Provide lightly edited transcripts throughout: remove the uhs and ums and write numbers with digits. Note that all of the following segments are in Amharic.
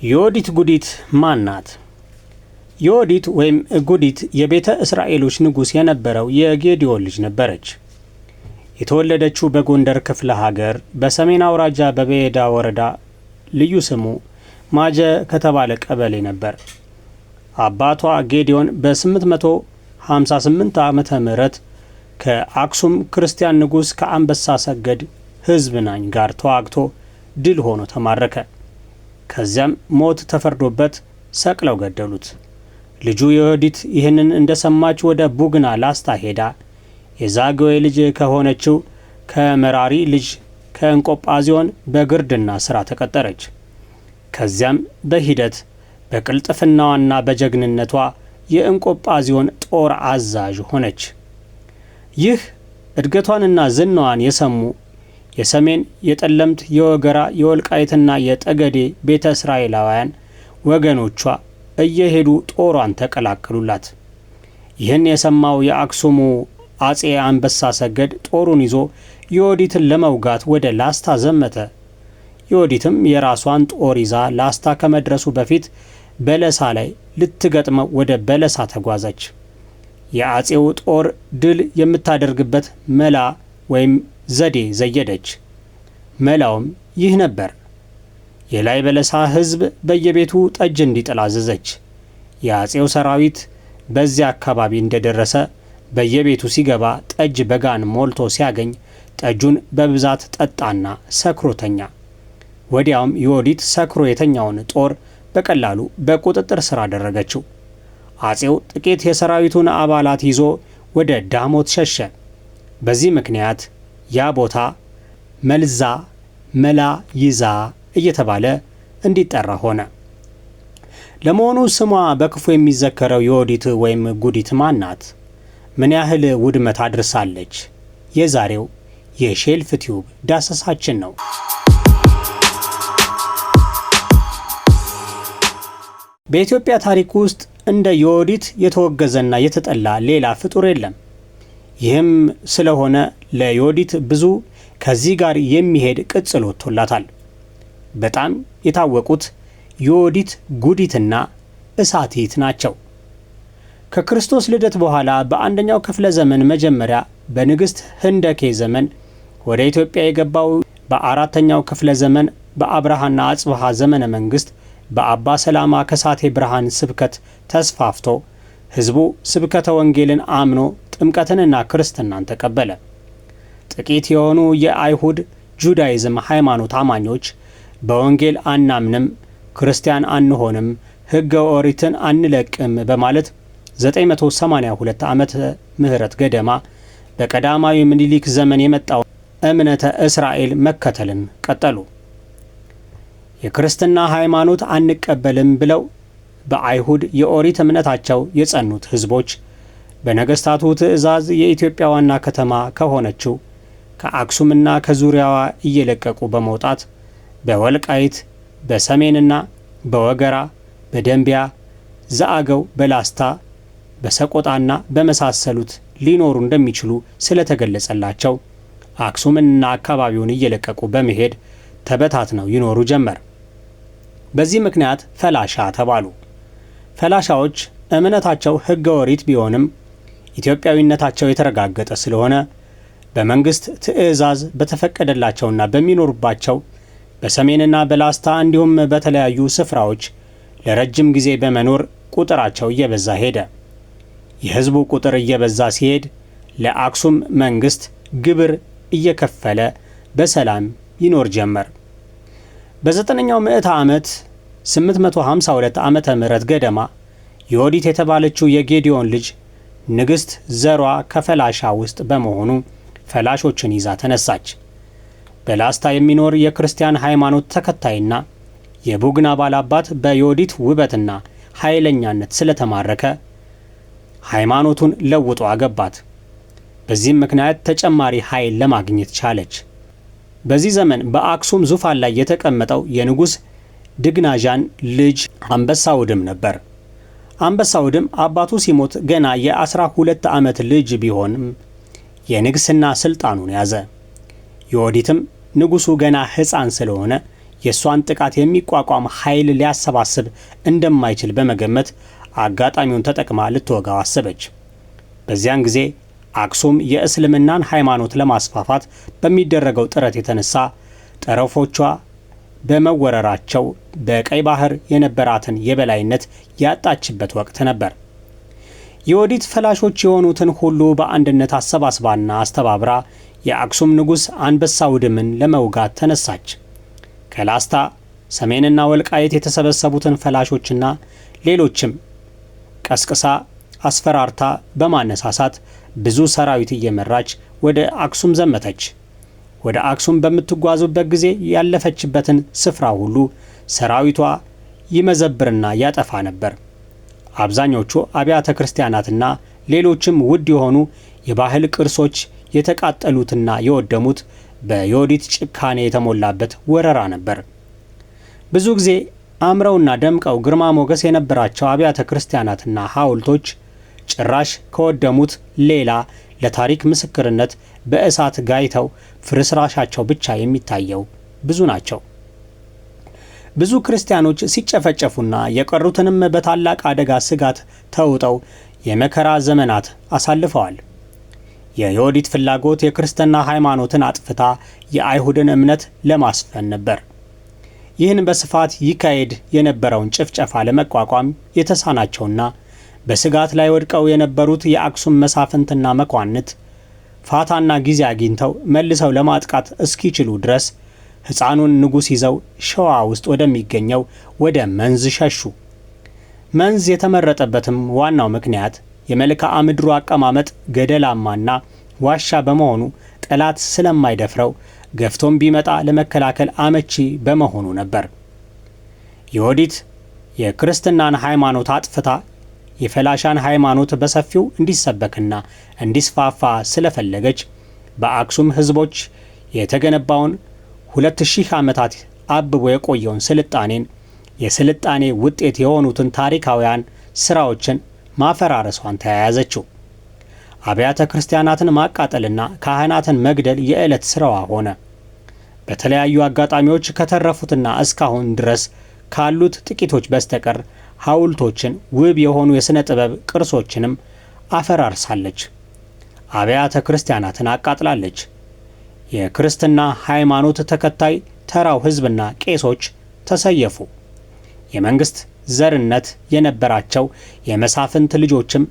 ዮዲት ጉዲት ማን ናት? ዮዲት ወይም ጉዲት የቤተ እስራኤሎች ንጉሥ የነበረው የጌዲዮን ልጅ ነበረች። የተወለደችው በጎንደር ክፍለ ሀገር በሰሜን አውራጃ በበየዳ ወረዳ ልዩ ስሙ ማጀ ከተባለ ቀበሌ ነበር። አባቷ ጌዲዮን በ858 ዓመተ ምህረት ከአክሱም ክርስቲያን ንጉሥ ከአንበሳ ሰገድ ሕዝብ ናኝ ጋር ተዋግቶ ድል ሆኖ ተማረከ። ከዚያም ሞት ተፈርዶበት ሰቅለው ገደሉት። ልጁ ዮዲት ይህንን እንደሰማች ወደ ቡግና ላስታ ሄዳ የዛግዌ ልጅ ከሆነችው ከመራሪ ልጅ ከእንቆጳዚዮን በግርድና ሥራ ተቀጠረች። ከዚያም በሂደት በቅልጥፍናዋና በጀግንነቷ የእንቆጳዚዮን ጦር አዛዥ ሆነች። ይህ እድገቷንና ዝናዋን የሰሙ የሰሜን፣ የጠለምት፣ የወገራ፣ የወልቃይትና የጠገዴ ቤተ እስራኤላውያን ወገኖቿ እየሄዱ ጦሯን ተቀላቀሉላት። ይህን የሰማው የአክሱሙ አጼ አንበሳ ሰገድ ጦሩን ይዞ ዮዲትን ለመውጋት ወደ ላስታ ዘመተ። ዮዲትም የራሷን ጦር ይዛ ላስታ ከመድረሱ በፊት በለሳ ላይ ልትገጥመው ወደ በለሳ ተጓዘች። የአጼው ጦር ድል የምታደርግበት መላ ወይም ዘዴ ዘየደች። መላውም ይህ ነበር። የላይ በለሳ ሕዝብ በየቤቱ ጠጅ እንዲጥል አዘዘች። የአጼው ሰራዊት በዚያ አካባቢ እንደደረሰ በየቤቱ ሲገባ ጠጅ በጋን ሞልቶ ሲያገኝ ጠጁን በብዛት ጠጣና ሰክሮተኛ። ወዲያውም ዮዲት ሰክሮ የተኛውን ጦር በቀላሉ በቁጥጥር ስር አደረገችው። አጼው ጥቂት የሰራዊቱን አባላት ይዞ ወደ ዳሞት ሸሸ። በዚህ ምክንያት ያ ቦታ መልዛ መላ ይዛ እየተባለ እንዲጠራ ሆነ። ለመሆኑ ስሟ በክፉ የሚዘከረው ዮዲት ወይም ጉዲት ማን ናት? ምን ያህል ውድመት አድርሳለች? የዛሬው የሼልፍ ቲዩብ ዳሰሳችን ነው። በኢትዮጵያ ታሪክ ውስጥ እንደ ዮዲት የተወገዘና የተጠላ ሌላ ፍጡር የለም። ይህም ስለሆነ ለዮዲት ብዙ ከዚህ ጋር የሚሄድ ቅጽል ወጥቶላታል። በጣም የታወቁት ዮዲት ጉዲትና እሳቲት ናቸው። ከክርስቶስ ልደት በኋላ በአንደኛው ክፍለ ዘመን መጀመሪያ በንግሥት ህንደኬ ዘመን ወደ ኢትዮጵያ የገባው በአራተኛው ክፍለ ዘመን በአብርሃና አጽብሃ ዘመነ መንግሥት በአባ ሰላማ ከሳቴ ብርሃን ስብከት ተስፋፍቶ ሕዝቡ ስብከተ ወንጌልን አምኖ ጥምቀትንና ክርስትናን ተቀበለ። ጥቂት የሆኑ የአይሁድ ጁዳይዝም ሃይማኖት አማኞች በወንጌል አናምንም፣ ክርስቲያን አንሆንም፣ ሕገ ኦሪትን አንለቅም በማለት 982 ዓመተ ምህረት ገደማ በቀዳማዊ ምኒልክ ዘመን የመጣው እምነተ እስራኤል መከተልን ቀጠሉ። የክርስትና ሃይማኖት አንቀበልም ብለው በአይሁድ የኦሪት እምነታቸው የጸኑት ሕዝቦች በነገስታቱ ትእዛዝ የኢትዮጵያ ዋና ከተማ ከሆነችው ከአክሱምና ከዙሪያዋ እየለቀቁ በመውጣት በወልቃይት፣ በሰሜንና በወገራ፣ በደንቢያ፣ ዘአገው፣ በላስታ፣ በሰቆጣና በመሳሰሉት ሊኖሩ እንደሚችሉ ስለተገለጸላቸው አክሱምንና አካባቢውን እየለቀቁ በመሄድ ተበታትነው ይኖሩ ጀመር። በዚህ ምክንያት ፈላሻ ተባሉ። ፈላሻዎች እምነታቸው ሕገ ኦሪት ቢሆንም ኢትዮጵያዊነታቸው የተረጋገጠ ስለሆነ በመንግስት ትእዛዝ በተፈቀደላቸውና በሚኖሩባቸው በሰሜንና በላስታ እንዲሁም በተለያዩ ስፍራዎች ለረጅም ጊዜ በመኖር ቁጥራቸው እየበዛ ሄደ። የሕዝቡ ቁጥር እየበዛ ሲሄድ ለአክሱም መንግስት ግብር እየከፈለ በሰላም ይኖር ጀመር። በ9ኛው ምዕተ ዓመት 852 ዓመተ ምህረት ገደማ ዮዲት የተባለችው የጌዲዮን ልጅ ንግሥት ዘሯ ከፈላሻ ውስጥ በመሆኑ ፈላሾችን ይዛ ተነሳች። በላስታ የሚኖር የክርስቲያን ሃይማኖት ተከታይና የቡግና ባላባት በዮዲት ውበትና ኃይለኛነት ስለተማረከ ሃይማኖቱን ለውጦ አገባት። በዚህም ምክንያት ተጨማሪ ኃይል ለማግኘት ቻለች። በዚህ ዘመን በአክሱም ዙፋን ላይ የተቀመጠው የንጉሥ ድግናዣን ልጅ አንበሳ ውድም ነበር። አንበሳ ውድም አባቱ ሲሞት ገና የ12 ዓመት ልጅ ቢሆንም የንግስና ስልጣኑን ያዘ። ዮዲትም ንጉሱ ገና ሕፃን ስለሆነ የእሷን ጥቃት የሚቋቋም ኃይል ሊያሰባስብ እንደማይችል በመገመት አጋጣሚውን ተጠቅማ ልትወጋው አሰበች። በዚያን ጊዜ አክሱም የእስልምናን ሃይማኖት ለማስፋፋት በሚደረገው ጥረት የተነሳ ጠረፎቿ በመወረራቸው በቀይ ባህር የነበራትን የበላይነት ያጣችበት ወቅት ነበር። የዮዲት ፈላሾች የሆኑትን ሁሉ በአንድነት አሰባስባና አስተባብራ የአክሱም ንጉሥ አንበሳውድምን ለመውጋት ተነሳች። ከላስታ ሰሜንና ወልቃይት የተሰበሰቡትን ፈላሾችና ሌሎችም ቀስቅሳ አስፈራርታ በማነሳሳት ብዙ ሰራዊት እየመራች ወደ አክሱም ዘመተች። ወደ አክሱም በምትጓዙበት ጊዜ ያለፈችበትን ስፍራ ሁሉ ሰራዊቷ ይመዘብርና ያጠፋ ነበር። አብዛኞቹ አብያተ ክርስቲያናትና ሌሎችም ውድ የሆኑ የባህል ቅርሶች የተቃጠሉትና የወደሙት በዮዲት ጭካኔ የተሞላበት ወረራ ነበር። ብዙ ጊዜ አምረውና ደምቀው ግርማ ሞገስ የነበራቸው አብያተ ክርስቲያናትና ሐውልቶች ጭራሽ ከወደሙት ሌላ ለታሪክ ምስክርነት በእሳት ጋይተው ፍርስራሻቸው ብቻ የሚታየው ብዙ ናቸው። ብዙ ክርስቲያኖች ሲጨፈጨፉና የቀሩትንም በታላቅ አደጋ ስጋት ተውጠው የመከራ ዘመናት አሳልፈዋል። የዮዲት ፍላጎት የክርስትና ሃይማኖትን አጥፍታ የአይሁድን እምነት ለማስፈን ነበር። ይህን በስፋት ይካሄድ የነበረውን ጭፍጨፋ ለመቋቋም የተሳናቸውና በስጋት ላይ ወድቀው የነበሩት የአክሱም መሳፍንትና መኳንንት ፋታና ጊዜ አግኝተው መልሰው ለማጥቃት እስኪችሉ ድረስ ሕፃኑን ንጉሥ ይዘው ሸዋ ውስጥ ወደሚገኘው ወደ መንዝ ሸሹ። መንዝ የተመረጠበትም ዋናው ምክንያት የመልክዓ ምድሩ አቀማመጥ ገደላማና ዋሻ በመሆኑ ጠላት ስለማይደፍረው ገፍቶም ቢመጣ ለመከላከል አመቺ በመሆኑ ነበር። ዮዲት የክርስትናን ሃይማኖት አጥፍታ የፈላሻን ሃይማኖት በሰፊው እንዲሰበክና እንዲስፋፋ ስለፈለገች በአክሱም ሕዝቦች የተገነባውን 2000 ዓመታት አብቦ የቆየውን ስልጣኔን የስልጣኔ ውጤት የሆኑትን ታሪካውያን ስራዎችን ማፈራረሷን ተያያዘችው። አብያተ ክርስቲያናትን ማቃጠልና ካህናትን መግደል የዕለት ስራዋ ሆነ። በተለያዩ አጋጣሚዎች ከተረፉትና እስካሁን ድረስ ካሉት ጥቂቶች በስተቀር ሐውልቶችን፣ ውብ የሆኑ የሥነ ጥበብ ቅርሶችንም አፈራርሳለች። አብያተ ክርስቲያናትን አቃጥላለች። የክርስትና ሃይማኖት ተከታይ ተራው ሕዝብና ቄሶች ተሰየፉ። የመንግስት ዘርነት የነበራቸው የመሳፍንት ልጆችም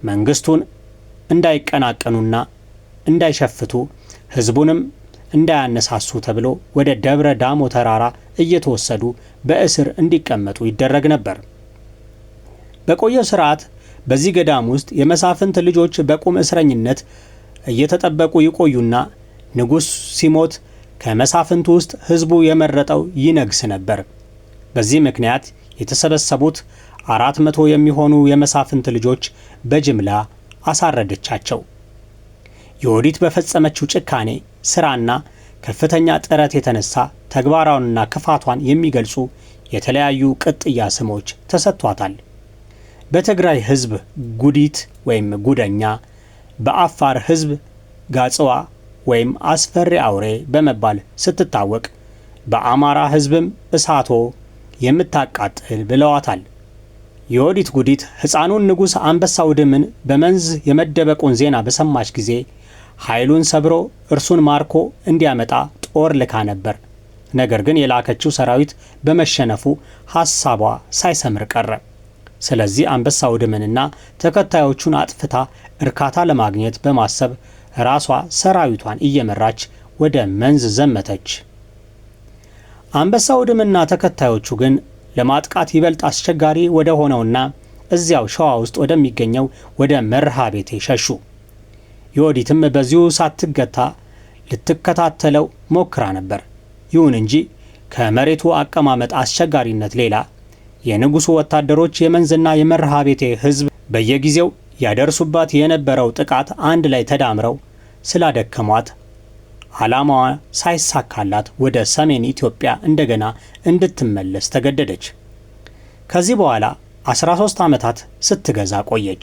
መንግስቱን እንዳይቀናቀኑና እንዳይሸፍቱ ሕዝቡንም እንዳያነሳሱ ተብሎ ወደ ደብረ ዳሞ ተራራ እየተወሰዱ በእስር እንዲቀመጡ ይደረግ ነበር። በቆየው ሥርዓት በዚህ ገዳም ውስጥ የመሳፍንት ልጆች በቁም እስረኝነት እየተጠበቁ ይቆዩና ንጉሥ ሲሞት ከመሳፍንቱ ውስጥ ሕዝቡ የመረጠው ይነግስ ነበር። በዚህ ምክንያት የተሰበሰቡት 400 የሚሆኑ የመሳፍንት ልጆች በጅምላ አሳረደቻቸው። ዮዲት በፈጸመችው ጭካኔ ሥራና ከፍተኛ ጥረት የተነሳ ተግባራውንና ክፋቷን የሚገልጹ የተለያዩ ቅጥያ ስሞች ተሰጥቷታል። በትግራይ ሕዝብ ጉዲት ወይም ጉደኛ፣ በአፋር ሕዝብ ጋጽዋ ወይም አስፈሪ አውሬ በመባል ስትታወቅ፣ በአማራ ሕዝብም እሳቶ የምታቃጥል ብለዋታል። ዮዲት ጉዲት ሕፃኑን ንጉሥ አንበሳውድምን በመንዝ የመደበቁን ዜና በሰማች ጊዜ ኃይሉን ሰብሮ እርሱን ማርኮ እንዲያመጣ ጦር ልካ ነበር። ነገር ግን የላከችው ሰራዊት በመሸነፉ ሐሳቧ ሳይሰምር ቀረ። ስለዚህ አንበሳውድምንና ተከታዮቹን አጥፍታ እርካታ ለማግኘት በማሰብ ራሷ ሰራዊቷን እየመራች ወደ መንዝ ዘመተች። አንበሳውድምና ተከታዮቹ ግን ለማጥቃት ይበልጥ አስቸጋሪ ወደ ሆነውና እዚያው ሸዋ ውስጥ ወደሚገኘው ወደ መርሃ ቤቴ ሸሹ። ዮዲትም በዚሁ ሳትገታ ልትከታተለው ሞክራ ነበር። ይሁን እንጂ ከመሬቱ አቀማመጥ አስቸጋሪነት ሌላ የንጉሡ ወታደሮች የመንዝና የመርሃ ቤቴ ሕዝብ በየጊዜው ያደርሱባት የነበረው ጥቃት አንድ ላይ ተዳምረው ስላደከሟት ዓላማዋ ሳይሳካላት ወደ ሰሜን ኢትዮጵያ እንደገና እንድትመለስ ተገደደች። ከዚህ በኋላ 13 ዓመታት ስትገዛ ቆየች።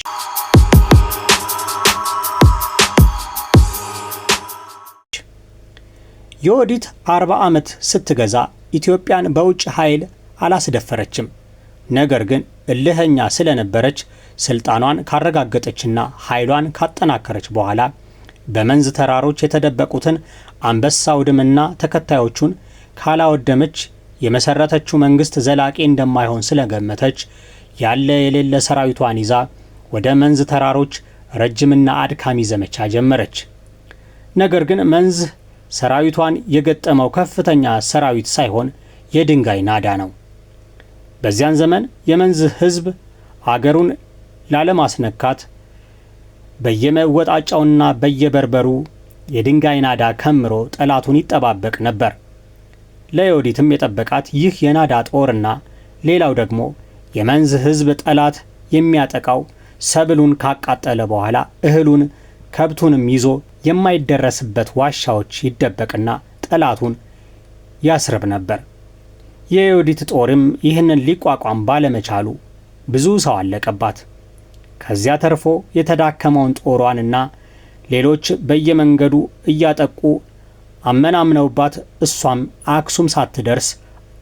ዮዲት 40 ዓመት ስትገዛ ኢትዮጵያን በውጭ ኃይል አላስደፈረችም። ነገር ግን እልህኛ ስለነበረች ስልጣኗን ካረጋገጠችና ኃይሏን ካጠናከረች በኋላ በመንዝ ተራሮች የተደበቁትን አንበሳውድምና ተከታዮቹን ካላወደመች የመሰረተችው መንግስት ዘላቂ እንደማይሆን ስለገመተች ያለ የሌለ ሰራዊቷን ይዛ ወደ መንዝ ተራሮች ረጅምና አድካሚ ዘመቻ ጀመረች። ነገር ግን መንዝ ሰራዊቷን የገጠመው ከፍተኛ ሰራዊት ሳይሆን የድንጋይ ናዳ ነው። በዚያን ዘመን የመንዝ ሕዝብ አገሩን ላለማስነካት በየመወጣጫውና በየበርበሩ የድንጋይ ናዳ ከምሮ ጠላቱን ይጠባበቅ ነበር። ለዮዲትም የጠበቃት ይህ የናዳ ጦርና ሌላው ደግሞ የመንዝ ሕዝብ ጠላት የሚያጠቃው ሰብሉን ካቃጠለ በኋላ እህሉን ከብቱንም ይዞ የማይደረስበት ዋሻዎች ይደበቅና ጠላቱን ያስርብ ነበር። የዮዲት ጦርም ይህንን ሊቋቋም ባለመቻሉ ብዙ ሰው አለቀባት። ከዚያ ተርፎ የተዳከመውን ጦሯንና ሌሎች በየመንገዱ እያጠቁ አመናምነውባት እሷም አክሱም ሳትደርስ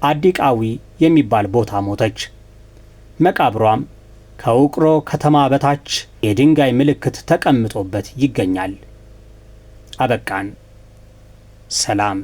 አዲቃዊ የሚባል ቦታ ሞተች። መቃብሯም ከውቅሮ ከተማ በታች የድንጋይ ምልክት ተቀምጦበት ይገኛል። አበቃን። ሰላም።